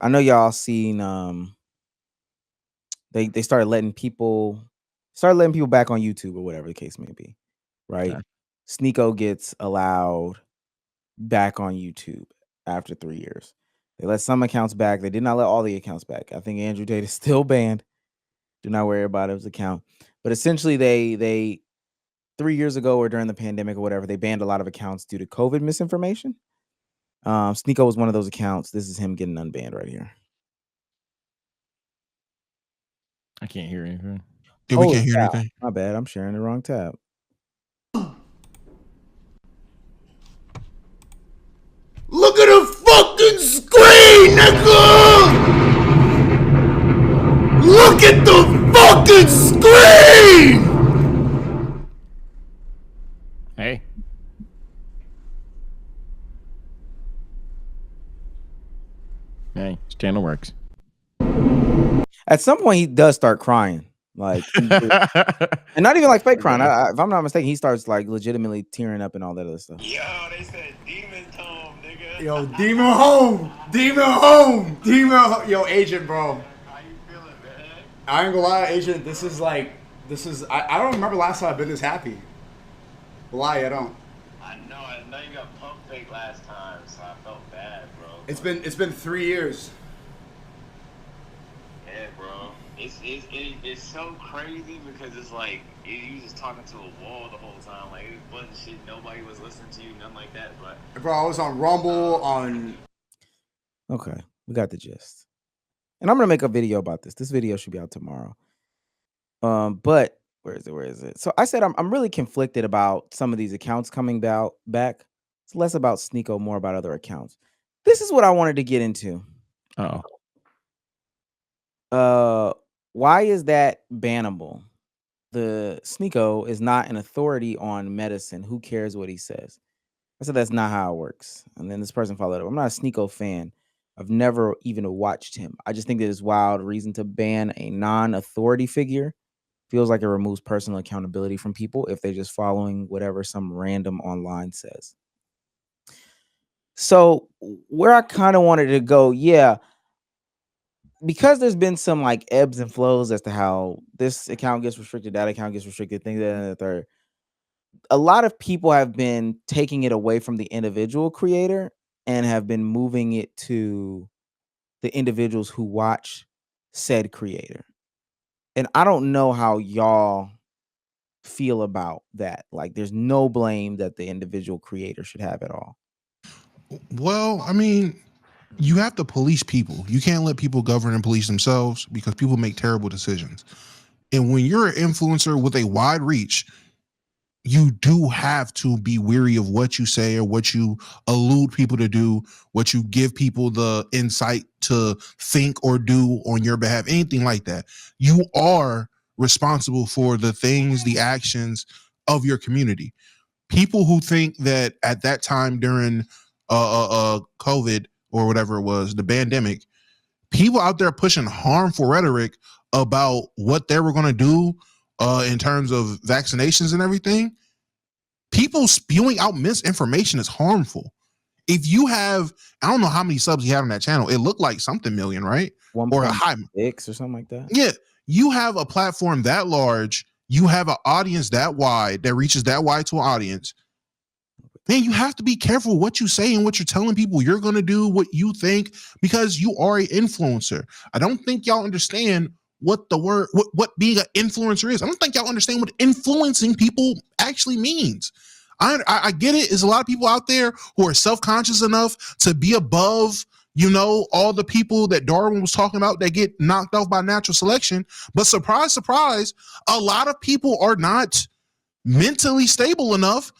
I know y'all seen they started letting people back on YouTube or whatever the case may be, right? Okay. Sneako gets allowed back on YouTube after 3 years. They let some accounts back. They did not let all the accounts back. I think Andrew Tate is still banned. Do not worry about his account. But essentially, they 3 years ago or during the pandemic or whatever, they banned a lot of accounts due to COVID misinformation. Sneako was one of those accounts. This is him getting unbanned right here. I can't hear anything. Yeah, we can't hear anything. My bad. I'm sharing the wrong tab. Look at the fucking screen, nigga! Look at the fucking screen! Hey. Hey, channel works. At some point, he does start crying. Like, and not even like fake crying. If I'm not mistaken, he starts like legitimately tearing up and all that other stuff. Yo, they said demons home, nigga. Yo, demon home! Demon home! Demon home! Yo, Agent, bro. How you feeling, man? I ain't gonna lie, Agent, I don't remember last time I've been this happy. Lie, I don't. I know you got pump fake last time, so I felt bad, bro. It's been 3 years. Yeah, bro. It's so crazy because it's like you just talking to a wall the whole time. Like, it wasn't shit. Nobody was listening to you, nothing like that. But Bro, I was on Rumble, on... Okay, we got the gist. And I'm gonna make a video about this. This video should be out tomorrow. But where is it? So I said I'm really conflicted about some of these accounts coming back. It's less about Sneako, more about other accounts. This is what I wanted to get into. Why is that bannable? The Sneako is not an authority on medicine. Who cares what he says? I said that's not how it works. And then this person followed up. I'm not a Sneako fan. I've never even watched him. I just think that it's wild reason to ban a non-authority figure. Feels like it removes personal accountability from people if they're just following whatever some random online says. So where I kind of wanted to go, because there's been some like ebbs and flows as to how this account gets restricted, that account gets restricted, things that and the third. A lot of people have been taking it away from the individual creator and have been moving it to the individuals who watch said creator. And I don't know how y'all feel about that. Like, there's no blame that the individual creator should have at all. Well, I mean, you have to police people. You can't let people govern and police themselves because people make terrible decisions. And when you're an influencer with a wide reach, you do have to be wary of what you say or what you allude people to do, what you give people the insight to think or do on your behalf, anything like that. You are responsible for the things, the actions of your community. People who think that at that time during COVID or whatever it was, the pandemic, people out there pushing harmful rhetoric about what they were going to do in terms of vaccinations and everything, people spewing out misinformation is harmful. If you have, I don't know how many subs you had on that channel. It looked like something million, right? 1. Or a high X or something like that. Yeah. You have a platform that large. You have an audience that wide that reaches that wide to an audience. Man, you have to be careful what you say and what you're telling people you're going to do, what you think, because you are an influencer. I don't think y'all understand what the word, what being an influencer is. I don't think y'all understand what influencing people actually means. I get it. There's a lot of people out there who are self-conscious enough to be above, all the people that Darwin was talking about that get knocked off by natural selection. But surprise, surprise, a lot of people are not mentally stable enough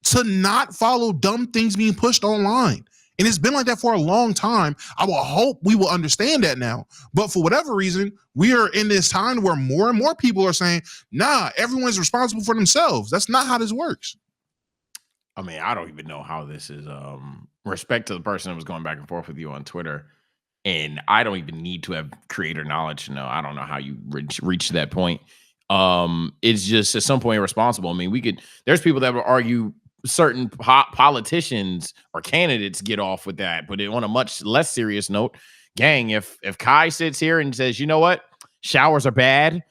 to not follow dumb things being pushed online. And it's been like that for a long time. I will hope we will understand that now. But for whatever reason, we are in this time where more and more people are saying, nah, everyone's responsible for themselves. That's not how this works. I mean, I don't even know how this is. Respect to the person that was going back and forth with you on Twitter. And I don't even need to have creator knowledge to know. I don't know how you reach that point. It's just at some point irresponsible. I mean, there's people that will argue certain politicians or candidates get off with that, but on a much less serious note, gang, if Kai sits here and says, you know what, showers are bad,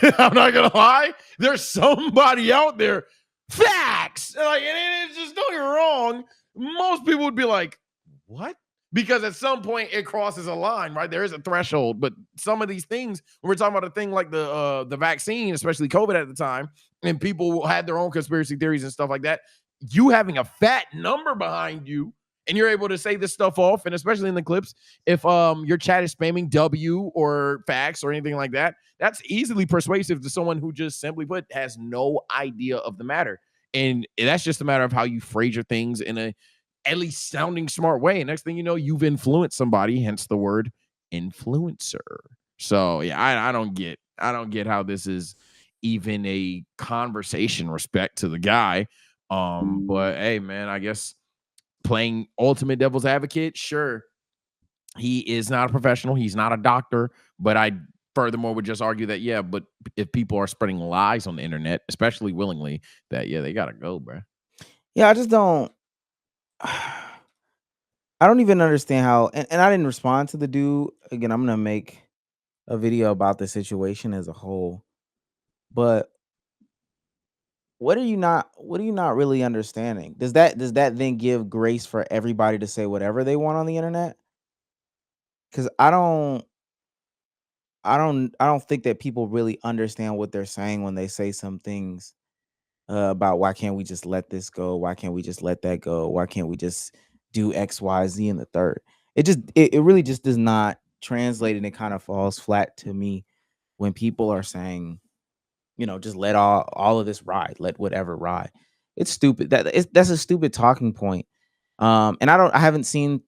I'm not gonna lie, there's somebody out there, facts, like, and it's just, don't get me wrong, most people would be like, what? Because at some point it crosses a line, right? There is a threshold, but some of these things, when we're talking about a thing like the vaccine, especially COVID at the time, and people had their own conspiracy theories and stuff like that, you having a fat number behind you and you're able to say this stuff off, and especially in the clips, if your chat is spamming W or facts or anything like that, that's easily persuasive to someone who just simply put has no idea of the matter. And that's just a matter of how you phrase your things in a at least sounding smart way. And next thing you know, you've influenced somebody, hence the word influencer. So yeah, I don't get how this is even a conversation respect to the guy. But hey, man, I guess playing ultimate devil's advocate, sure. He is not a professional, he's not a doctor, but I furthermore would just argue that, yeah, but if people are spreading lies on the internet, especially willingly, that yeah, they gotta go, bro. Yeah, I just don't. I don't even understand how, and I didn't respond to the dude. Again, I'm gonna make a video about the situation as a whole. But what are you not really understanding? Does that then give grace for everybody to say whatever they want on the internet? Because I don't think that people really understand what they're saying when they say some things about why can't we just let this go? Why can't we just let that go? Why can't we just do X, Y, Z in the third? It really just does not translate, and it kind of falls flat to me when people are saying, just let all of this ride, let whatever ride. It's stupid. That's a stupid talking point. And I haven't seen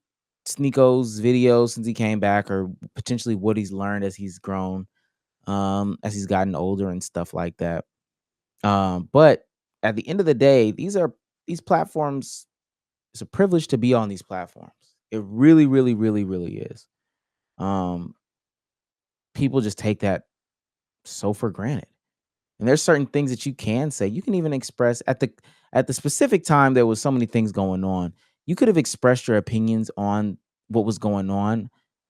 Sneako's videos since he came back, or potentially what he's learned as he's grown, as he's gotten older and stuff like that. But at the end of the day, these platforms. It's a privilege to be on these platforms. It really, really, really, really is. People just take that so for granted. And there's certain things that you can say. You can even express at the specific time there was so many things going on. You could have expressed your opinions on what was going on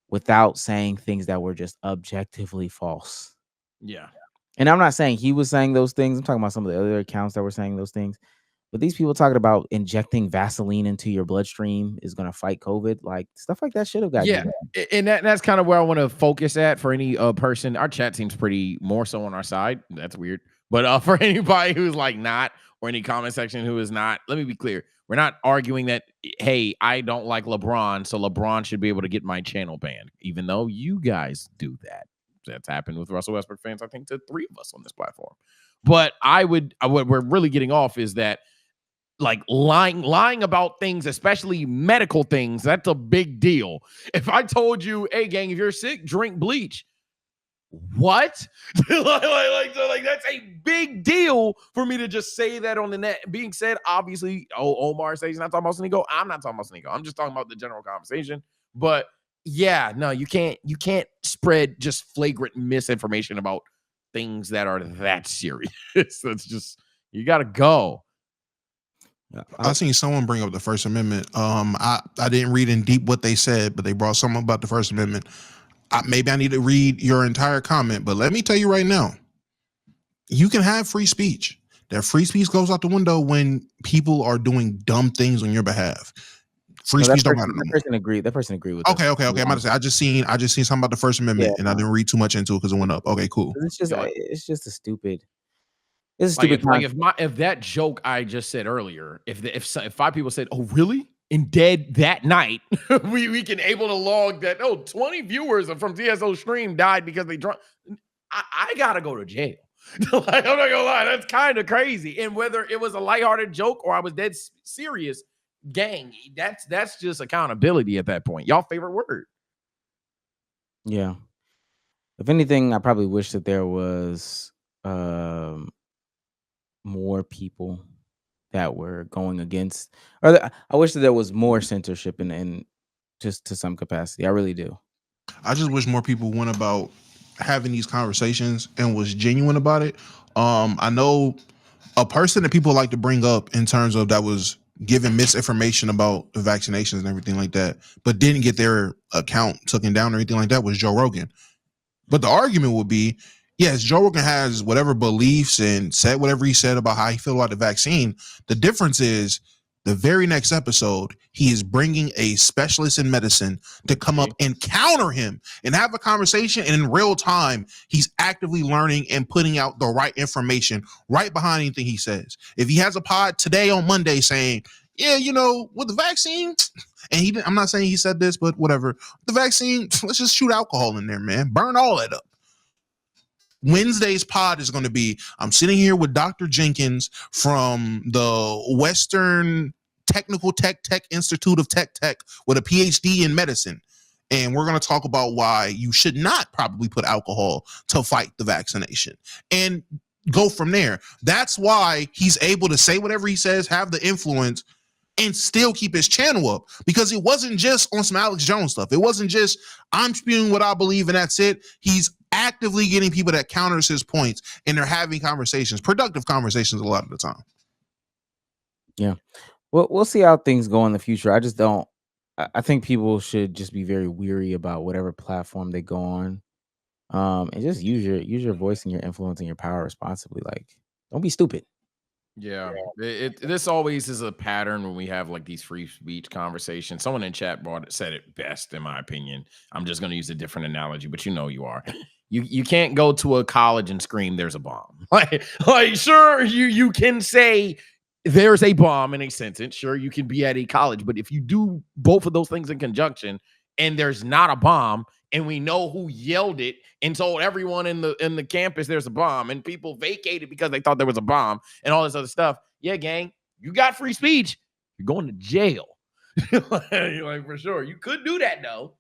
without saying things that were just objectively false. Yeah. And I'm not saying he was saying those things. I'm talking about some of the other accounts that were saying those things. But these people talking about injecting Vaseline into your bloodstream is going to fight COVID. Like, stuff like that should have got. Yeah, and that's kind of where I want to focus at for any person. Our chat seems pretty more so on our side. That's weird. But for anybody who's like not, or any comment section who is not, let me be clear. We're not arguing that, hey, I don't like LeBron, so LeBron should be able to get my channel banned, even though you guys do that. That's happened with Russell Westbrook fans, I think, to 3 of us on this platform. But what we're really getting off is that, like, lying about things, especially medical things, that's a big deal. If I told you, hey gang, if you're sick, drink bleach, what? like that's a big deal for me to just say that on the net. Being said, obviously, Omar says he's not talking about Sneako. I'm not talking about Sneako. I'm just talking about the general conversation. But yeah, no, you can't spread just flagrant misinformation about things that are that serious. That's just, you gotta go. I seen someone bring up the First Amendment. I didn't read in deep what they said, but they brought something about the First Amendment. Maybe I need to read your entire comment, but let me tell you right now, you can have free speech. That free speech goes out the window when people are doing dumb things on your behalf. Free speech don't matter no more. That person agreed with. Okay. I'm about to say I just seen something about the First Amendment, and I didn't read too much into it because it went up. Okay, cool. It's just a stupid. It's stupid. If that joke I just said earlier, if 5 people said, "Oh, really?" and dead that night, we can able to log that. 20 viewers from TSO stream died because they drunk. I gotta go to jail. Like, I'm not gonna lie, that's kind of crazy. And whether it was a lighthearted joke or I was dead serious, gang, that's just accountability at that point. Y'all favorite word? Yeah. If anything, I probably wish that there was more people that were going against, or I wish that there was more censorship in just to some capacity. I really do. I just wish more people went about having these conversations and was genuine about it. I know a person that people like to bring up in terms of that was giving misinformation about the vaccinations and everything like that, but didn't get their account taken down or anything like that was Joe Rogan. But the argument would be, yes, Joe Rogan has whatever beliefs and said whatever he said about how he feel about the vaccine. The difference is the very next episode, he is bringing a specialist in medicine to come up and counter him and have a conversation. And in real time, he's actively learning and putting out the right information right behind anything he says. If he has a pod today on Monday saying, yeah, you know, with the vaccine, and I'm not saying he said this, but whatever, the vaccine, let's just shoot alcohol in there, man. Burn all that up. Wednesday's pod is going to be, I'm sitting here with Dr. Jenkins from the Western Technical Tech Institute of Tech with a PhD in medicine. And we're going to talk about why you should not probably put alcohol to fight the vaccination and go from there. That's why he's able to say whatever he says, have the influence, and still keep his channel up, because it wasn't just on some Alex Jones stuff. It wasn't just I'm spewing what I believe and that's it. He's actively getting people that counters his points, and they're having conversations, productive conversations a lot of the time. Yeah. Well, we'll see how things go in the future. I just don't. I think people should just be very weary about whatever platform they go on, and just use your voice and your influence and your power responsibly. Like, don't be stupid. Yeah, this always is a pattern when we have like these free speech conversations. Someone in chat said it best, in my opinion. I'm just going to use a different analogy, but you know you are. You can't go to a college and scream there's a bomb. Like sure, you can say there's a bomb in a sentence. Sure, you can be at a college, but if you do both of those things in conjunction and there's not a bomb, and we know who yelled it and told everyone in the campus there's a bomb, and people vacated because they thought there was a bomb and all this other stuff. Yeah, gang, you got free speech. You're going to jail. Like for sure. You could do that though.